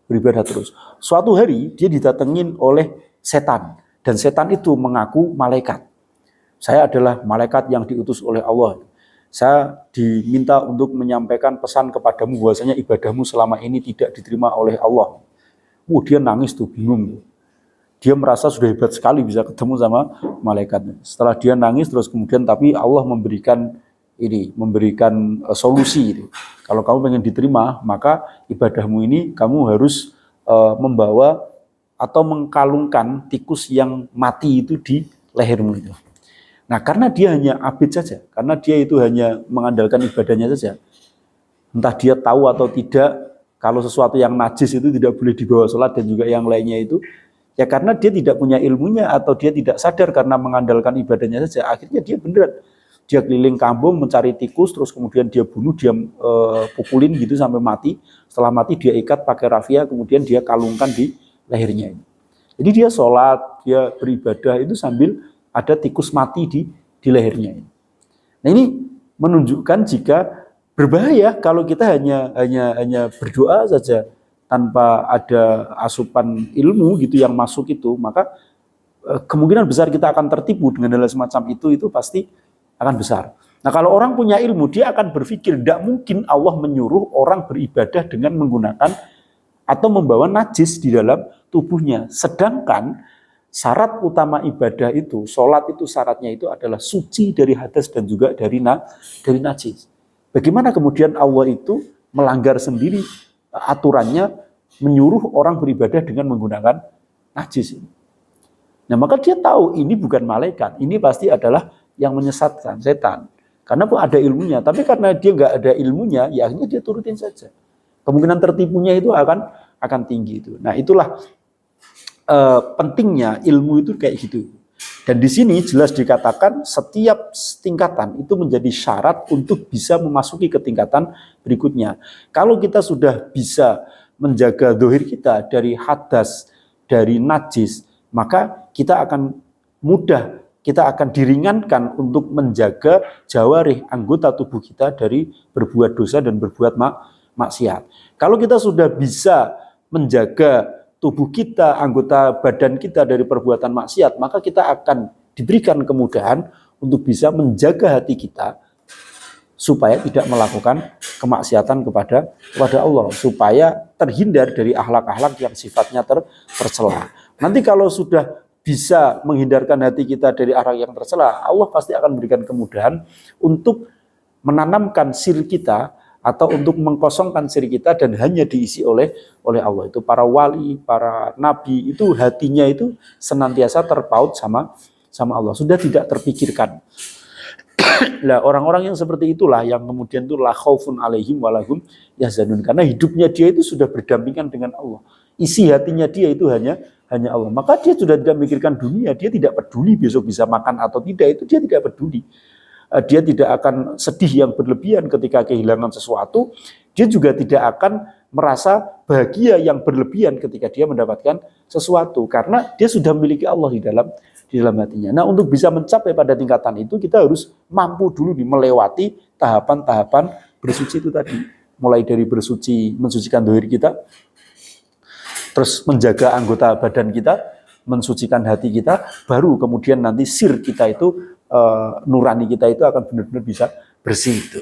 Speaker 2: beribadah terus. Suatu hari dia didatengin oleh setan, dan setan itu mengaku malaikat. Saya adalah malaikat yang diutus oleh Allah. Saya diminta untuk menyampaikan pesan kepadamu bahwasanya ibadahmu selama ini tidak diterima oleh Allah. Dia nangis tuh, bingung. Dia merasa sudah hebat sekali bisa ketemu sama malaikatnya. Setelah dia nangis terus kemudian tapi Allah memberikan solusi. Kalau kamu pengen diterima, maka ibadahmu ini kamu harus membawa atau mengkalungkan tikus yang mati itu di lehermu itu. Nah, karena dia hanya abid saja, karena dia itu hanya mengandalkan ibadahnya saja, entah dia tahu atau tidak, kalau sesuatu yang najis itu tidak boleh dibawa sholat dan juga yang lainnya itu, ya karena dia tidak punya ilmunya atau dia tidak sadar karena mengandalkan ibadahnya saja, akhirnya dia beneran. Dia keliling kampung mencari tikus, terus kemudian dia bunuh, dia pukulin gitu sampai mati. Setelah mati dia ikat pakai rafia, kemudian dia kalungkan di lehernya. Jadi dia sholat, dia beribadah itu sambil ada tikus mati di lehernya. Nah ini menunjukkan jika berbahaya kalau kita hanya berdoa saja tanpa ada asupan ilmu gitu yang masuk itu, maka kemungkinan besar kita akan tertipu dengan hal semacam itu pasti akan besar. Nah kalau orang punya ilmu, dia akan berpikir tidak mungkin Allah menyuruh orang beribadah dengan menggunakan atau membawa najis di dalam tubuhnya. Sedangkan syarat utama ibadah itu, sholat itu syaratnya itu adalah suci dari hadas dan juga dari najis. Bagaimana kemudian Allah itu melanggar sendiri aturannya menyuruh orang beribadah dengan menggunakan najis ini? Nah maka dia tahu ini bukan malaikat, ini pasti adalah yang menyesatkan, setan. Karena pun ada ilmunya, tapi karena dia nggak ada ilmunya, ya akhirnya dia turutin saja. Kemungkinan tertipunya itu akan tinggi itu. Nah itulah pentingnya ilmu itu kayak gitu. Dan di sini jelas dikatakan setiap tingkatan itu menjadi syarat untuk bisa memasuki ke tingkatan berikutnya. Kalau kita sudah bisa menjaga zahir kita dari hadas, dari najis, maka kita akan mudah, kita akan diringankan untuk menjaga jawarih anggota tubuh kita dari berbuat dosa dan berbuat maksiat. Kalau kita sudah bisa menjaga tubuh kita, anggota badan kita dari perbuatan maksiat, maka kita akan diberikan kemudahan untuk bisa menjaga hati kita supaya tidak melakukan kemaksiatan kepada Allah, supaya terhindar dari akhlak-akhlak yang sifatnya tercela. Nanti kalau sudah bisa menghindarkan hati kita dari akhlak yang tercela, Allah pasti akan memberikan kemudahan untuk menanamkan sir kita atau untuk mengkosongkan sir kita dan hanya diisi oleh Allah. Itu para wali, para nabi itu hatinya itu senantiasa terpaut sama Allah, sudah tidak terpikirkan. Lah orang-orang yang seperti itulah yang kemudian itu la khaufun alaihim walahum yahzanun, karena hidupnya dia itu sudah berdampingan dengan Allah. Isi hatinya dia itu hanya Allah. Maka dia sudah tidak memikirkan dunia, dia tidak peduli besok bisa makan atau tidak, itu dia tidak peduli. Dia tidak akan sedih yang berlebihan ketika kehilangan sesuatu, dia juga tidak akan merasa bahagia yang berlebihan ketika dia mendapatkan sesuatu, karena dia sudah memiliki Allah di dalam hatinya. Nah, untuk bisa mencapai pada tingkatan itu, kita harus mampu dulu melewati tahapan-tahapan bersuci itu tadi. Mulai dari bersuci, mensucikan zahir kita, terus menjaga anggota badan kita, mensucikan hati kita, baru kemudian nanti sir kita itu, nurani kita itu akan benar-benar bisa bersih itu.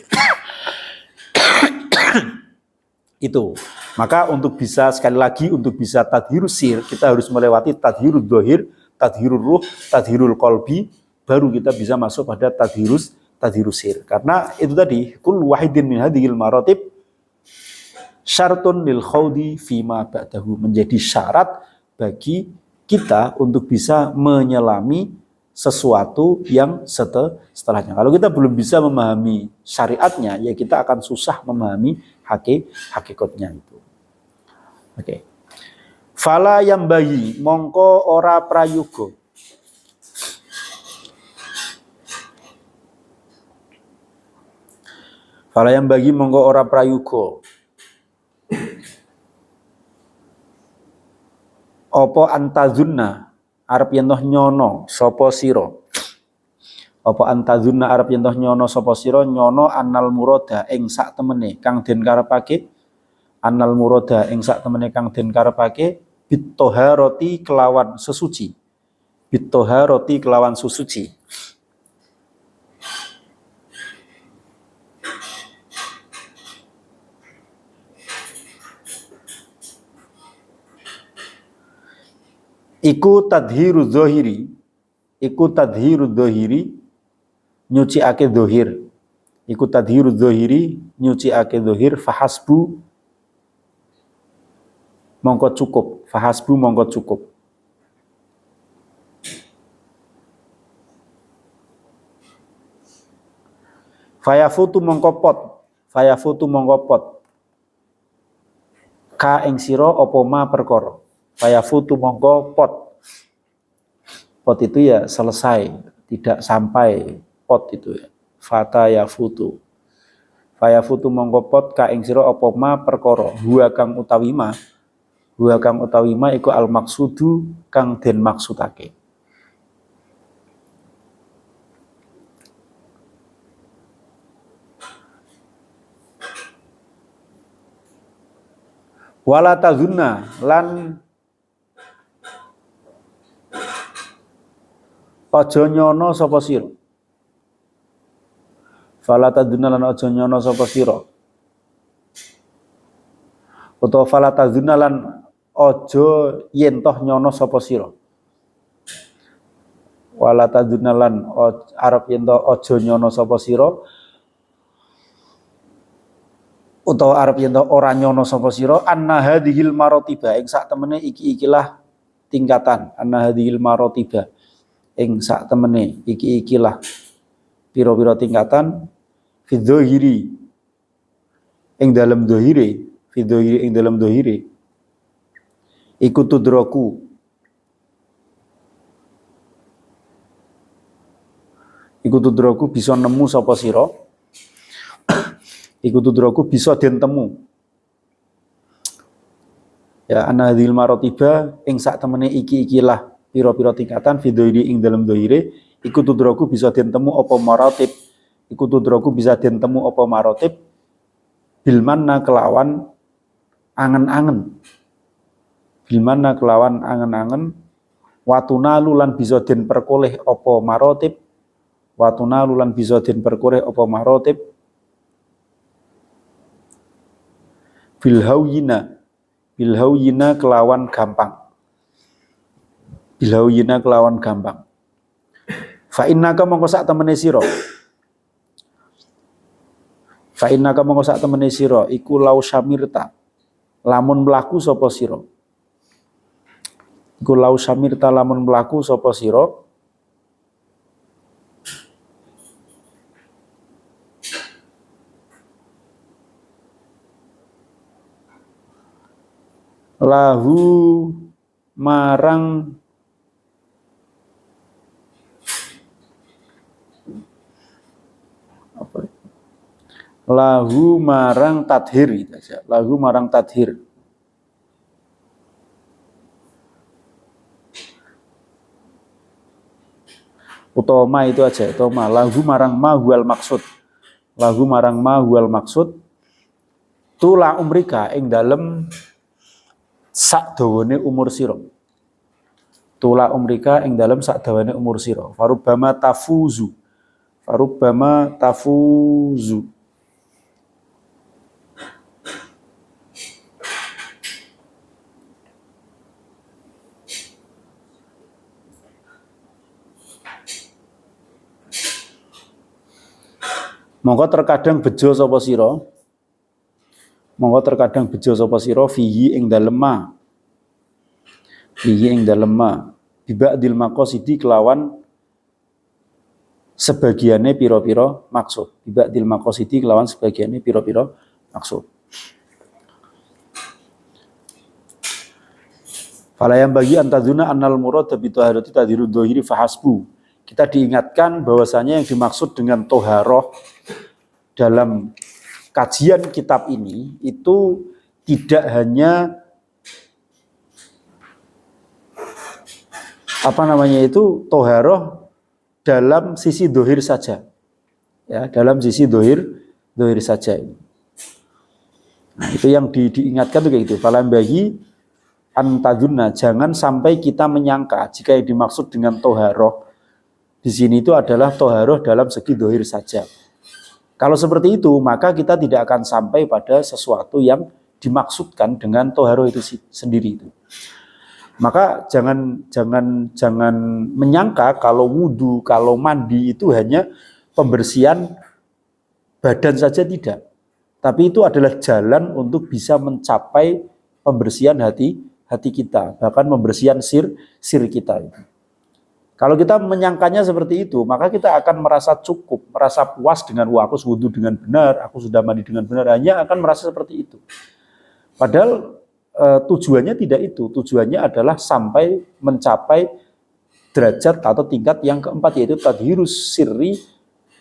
Speaker 2: Itu. Maka untuk bisa, sekali lagi, untuk bisa tadhirus sir, kita harus melewati tadhirul zahir, tadhirul ruh, tadhirul qalbi, baru kita bisa masuk pada tadhirus sir. Karena itu tadi, kul wahidin min hadhil maratib syartun lil khawdi fima ba'dahu, menjadi syarat bagi kita untuk bisa menyelami sesuatu yang setelahnya. Kalau kita belum bisa memahami syariatnya, ya kita akan susah memahami hakikatnya itu. Oke. Fala yang bayi mongko ora prayoga. Fala yang bagi mongko ora prayoga. Apa antazunna arep yen toh nyono sapa sira. Apa antazunna arep yen toh nyono sapa sira, nyono annal murada ing sak temene kang den karepake annal murada ing sak temene kang den karepake bitoharoti kelawan sesuci. Bitoharoti kelawan susuci. Iku tadhiru dzahiri, iku tadhiru dzahiri nyuciake dzahir. Iku tadhiru dzahiri nyuciake dzahir fahasbu mongko cukup, fahasbu mongko cukup. Fayafutu mongko pot, fayafutu mongko pot. Ka ing sira apa ma perkara. Fayafutu mongko pot. Pot itu ya selesai, tidak sampai pot itu ya. Fata yafutu. Fayafutu mongko pot ka ing sira apa ma perkara. Huwa kang utawi ma. Huwa kang utawi ma iku al maksudu kang den maksudake. Wala tazunna lan aja nyono sapa sira. Fala tazunna lan aja nyono sapa sira. Utawa fala tazunna lan aja yen toh nyono sapa sira. Wala tazunna lan arep yen toh aja nyono sapa sira. Utawa arep yen to ora nyono sapa sira anna hadhil maratiba ing sak temene iki-ikilah tingkatan anna hadhil maratiba ing sak temene iki-ikilah pira-pira tingkatan fi dzahiri ing dalem dzahire fi dzahiri ing dalem dzahire iku tudraku bisa nemu sapa sira. Iku tudraku bisa den temu. Ya ana hadhil maratiba ing sak temene iki-ikilah pira-pira tingkatan fidoiri ing dalam dohire iku tudraku bisa den temu apa maratib. Iku tudraku bisa den temu apa maratib bil manna kelawan angen-angen. Bil manna kelawan angen-angen watuna lulan bisa den perkoleh apa maratib. Watuna lulan bisa den perkoleh apa maratib bilhawyina kelawan gampang. Bilhawyina kelawan gampang. Fa innaka mongko sak temene sira. Fa innaka mongko sak temene sira iku lau syamirta. Lamun mlaku sapa sira. Iku lau syamirta lamun mlaku sapa sira. Lahu marang apa? Lahu marang tadhir gitu aja. Lahu marang tadhir. Utama itu aja, utama. Lahu marang ma huwal maksud. Lahu marang ma huwal maksud. Tula umrika ing dalem sak dawane umur sira. Tula umrika ing dalem sak dawane umur sira. Farubbama tafuzu. Farubbama tafuzu. Monggo terkadang bejo sapa sira. Monggo terkadang bejo sapa sira fihi ing dalem ma. Fihi ing dalem ma. Bibadil maqasidi kelawan sebagiannya pira-pira maksud. Bibadil maqasidi kelawan sebagiannya pira-pira maksud. Fala yang bagi antadzuna annal murad bi taharati tadhiru dhahiri fahasbu. Kita diingatkan bahwasanya yang dimaksud dengan toharoh dalam kajian kitab ini itu tidak hanya toharoh dalam sisi dohir saja, ya dalam sisi dohir saja. Nah, itu yang diingatkan tuh kayak gitu. Falam bagi antadunna, jangan sampai kita menyangka jika yang dimaksud dengan toharoh di sini itu adalah toharoh dalam segi dohir saja. Kalau seperti itu, maka kita tidak akan sampai pada sesuatu yang dimaksudkan dengan toharoh itu sendiri itu. Maka jangan menyangka kalau wudhu, kalau mandi itu hanya pembersihan badan saja, tidak. Tapi itu adalah jalan untuk bisa mencapai pembersihan hati kita, bahkan pembersihan sir kita. Kalau kita menyangkanya seperti itu, maka kita akan merasa cukup, merasa puas dengan aku wudhu dengan benar, aku sudah mandi dengan benar, hanya akan merasa seperti itu. Padahal tujuannya tidak itu, tujuannya adalah sampai mencapai derajat atau tingkat yang keempat, yaitu tadhirus sirri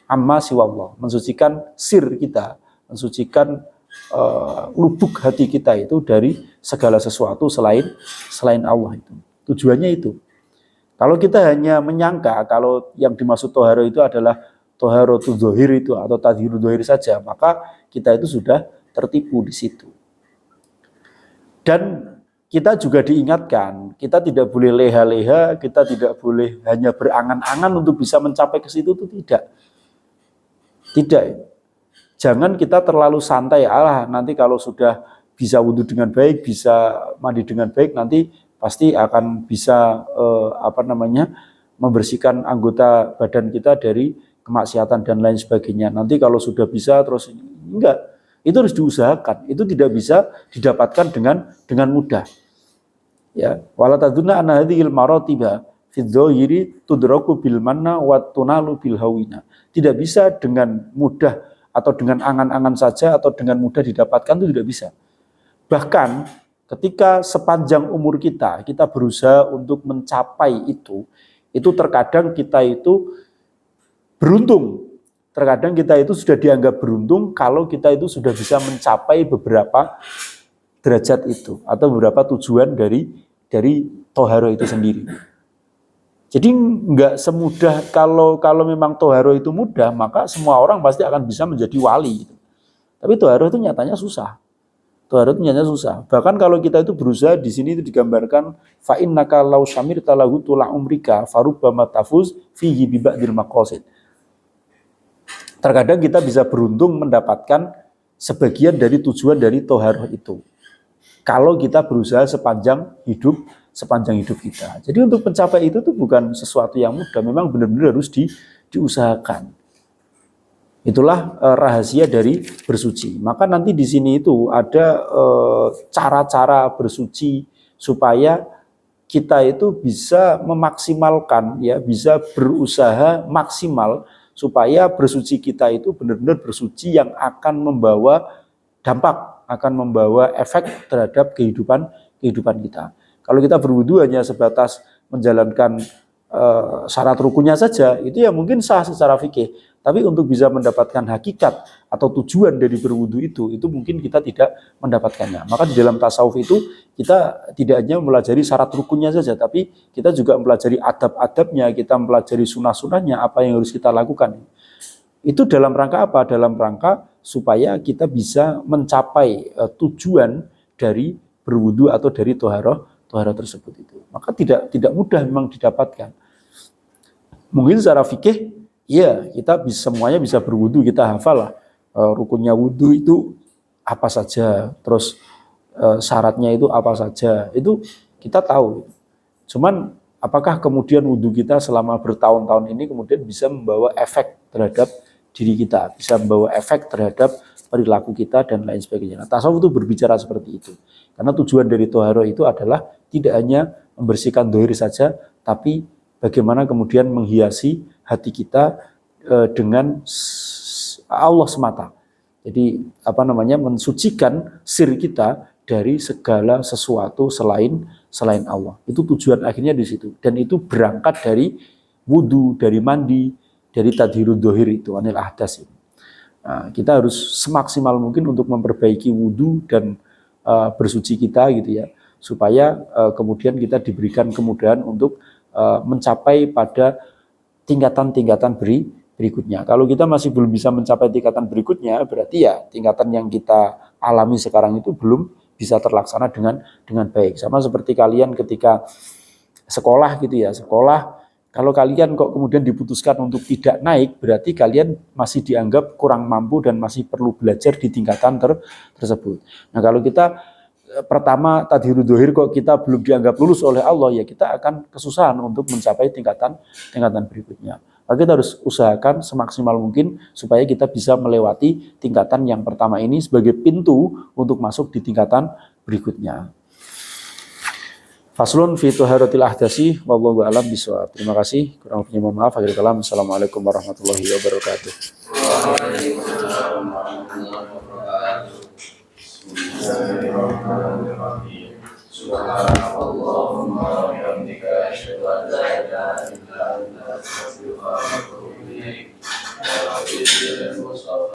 Speaker 2: amma siwallah, mensucikan sir kita, mensucikan lubuk hati kita itu dari segala sesuatu selain Allah itu. Tujuannya itu. Kalau kita hanya menyangka kalau yang dimaksud toharo itu adalah toharo tu zohir itu atau tadhiru zohir saja, maka kita itu sudah tertipu di situ. Dan kita juga diingatkan, kita tidak boleh leha-leha, kita tidak boleh hanya berangan-angan untuk bisa mencapai ke situ, itu tidak. Tidak. Jangan kita terlalu santai, nanti kalau sudah bisa wudhu dengan baik, bisa mandi dengan baik, nanti pasti akan bisa membersihkan anggota badan kita dari kemaksiatan dan lain sebagainya. Nanti kalau sudah bisa terus enggak, itu harus diusahakan. Itu tidak bisa didapatkan dengan mudah. Ya, wala tadunna anna hadhil maratiba fi dzahiri tudraku bil manna wa tunalu bil hawina. Tidak bisa dengan mudah atau dengan angan-angan saja atau dengan mudah didapatkan, itu tidak bisa. Bahkan ketika sepanjang umur kita berusaha untuk mencapai itu terkadang kita itu beruntung. Terkadang kita itu sudah dianggap beruntung kalau kita itu sudah bisa mencapai beberapa derajat itu atau beberapa tujuan dari toharo itu sendiri. Jadi nggak semudah kalau memang toharo itu mudah, maka semua orang pasti akan bisa menjadi wali. Tapi toharo itu nyatanya susah. Toharo itu nyatanya susah. Bahkan kalau kita itu berusaha, di sini itu digambarkan fa innaka law syamirta lahu tula umrika farubbama tafuz fihi bi ba'dil maqasid. Terkadang kita bisa beruntung mendapatkan sebagian dari tujuan dari toharo itu. Kalau kita berusaha sepanjang hidup kita. Jadi untuk mencapai itu tuh bukan sesuatu yang mudah, memang benar-benar harus diusahakan. Itulah rahasia dari bersuci. Maka nanti di sini itu ada cara-cara bersuci supaya kita itu bisa memaksimalkan, ya, bisa berusaha maksimal supaya bersuci kita itu benar-benar bersuci yang akan membawa dampak, akan membawa efek terhadap kehidupan kita. Kalau kita berwudu hanya sebatas menjalankan syarat rukunnya saja, itu ya mungkin sah secara fikih. Tapi untuk bisa mendapatkan hakikat atau tujuan dari berwudu itu mungkin kita tidak mendapatkannya. Maka di dalam tasawuf itu kita tidak hanya mempelajari syarat rukunnya saja, tapi kita juga mempelajari adab-adabnya, kita mempelajari sunah-sunahnya, apa yang harus kita lakukan. Itu dalam rangka apa? Dalam rangka supaya kita bisa mencapai tujuan dari berwudu atau dari toharo tersebut itu. Maka tidak mudah memang didapatkan. Mungkin secara fikih, ya kita semuanya bisa berwudu, kita hafal lah rukunnya wudu itu apa saja, terus syaratnya itu apa saja, itu kita tahu. Cuman apakah kemudian wudu kita selama bertahun-tahun ini kemudian bisa membawa efek terhadap diri kita, bisa membawa efek terhadap perilaku kita dan lain sebagainya. Nah, tasawuf itu berbicara seperti itu. Karena tujuan dari toharo itu adalah tidak hanya membersihkan dohir saja, tapi bagaimana kemudian menghiasi hati kita dengan Allah semata. Jadi mensucikan sir kita dari segala sesuatu selain Allah. Itu tujuan akhirnya di situ. Dan itu berangkat dari wudu, dari mandi, dari tadhirud dohir itu, anil ahdas itu. Nah, kita harus semaksimal mungkin untuk memperbaiki wudu dan bersuci kita gitu ya, supaya kemudian kita diberikan kemudahan untuk mencapai pada tingkatan-tingkatan berikutnya. Kalau kita masih belum bisa mencapai tingkatan berikutnya, berarti ya tingkatan yang kita alami sekarang itu belum bisa terlaksana dengan baik. Sama seperti kalian ketika sekolah gitu ya, sekolah kalau kalian kok kemudian diputuskan untuk tidak naik, berarti kalian masih dianggap kurang mampu dan masih perlu belajar di tingkatan tersebut. Nah kalau kita pertama tadhirud dhohir kok kita belum dianggap lulus oleh Allah, ya kita akan kesusahan untuk mencapai tingkatan berikutnya. Maka kita harus usahakan semaksimal mungkin supaya kita bisa melewati tingkatan yang pertama ini sebagai pintu untuk masuk di tingkatan berikutnya. Faslun fi tuharatil ahdasi wallahu a'lam bishawab. Terima kasih. Kurang lebihnya mohon maaf. Akhirul kalam. Assalamualaikum warahmatullahi wabarakatuh. Waalaikumsalam warahmatullahi wabarakatuh. Bismillahirrahmanirrahim.